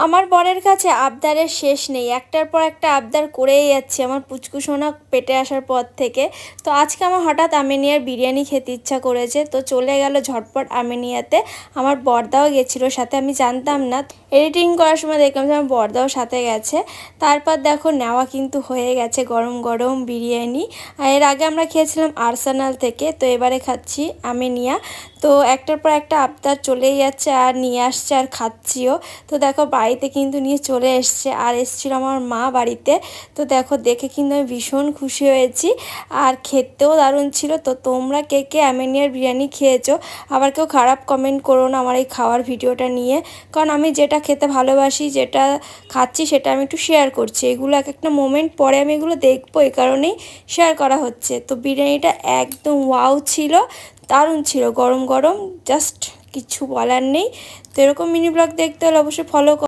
আমার বরের কাছে আবদারের শেষ নেই, একটার পর একটা আবদার করেই যাচ্ছে আমার পুচকু সোনা পেটে আসার পর থেকে। তো আজকে আমার হঠাৎ আমিনিয়ার বিরিয়ানি খেতে ইচ্ছা করেছে, তো চলে গেল ঝটপট আমিনিয়াতে। আমার বরদাও গেছিলো সাথে, আমি জানতাম না, এডিটিং করার সময় দেখলাম যে আমার বরদাও সাথে গেছে। তারপর দেখো নেওয়া কিন্তু হয়ে গেছে গরম গরম বিরিয়ানি। আর এর আগে আমরা খেয়েছিলাম আর্সেনাল থেকে, তো এবারে খাচ্ছি আমিনিয়া। তো একটার পর একটা আবদার চলেই যাচ্ছে আর নিয়ে আসছে আর খাচ্ছিও। তো দেখো বাড়িতে কিন্তু নিয়ে চলে এসছে, আর এসেছিল আমার মা বাড়িতে। তো দেখো দেখে কিন্তু আমি ভীষণ খুশি হয়েছি, আর খেতেও দারুণ ছিল। তো তোমরা কে কে আমিনিয়ার বিরিয়ানি খেয়েছো, আবার কেউ খারাপ কমেন্ট করো না আমার এই খাওয়ার ভিডিওটা নিয়ে, কারণ আমি যেটা খেতে ভালোবাসি, যেটা খাচ্ছি সেটা আমি একটু শেয়ার করছি। এগুলো এক একটা মোমেন্ট পরে আমি এগুলো দেখবো, এই কারণেই শেয়ার করা হচ্ছে। তো বিরিয়ানিটা একদম ওয়াও ছিল, দারুণ ছিল, গরম গরম, জাস্ট কিছু বলার নেই। তো এরকম মিনি ব্লগ দেখতে হলে অবশ্যই ফলো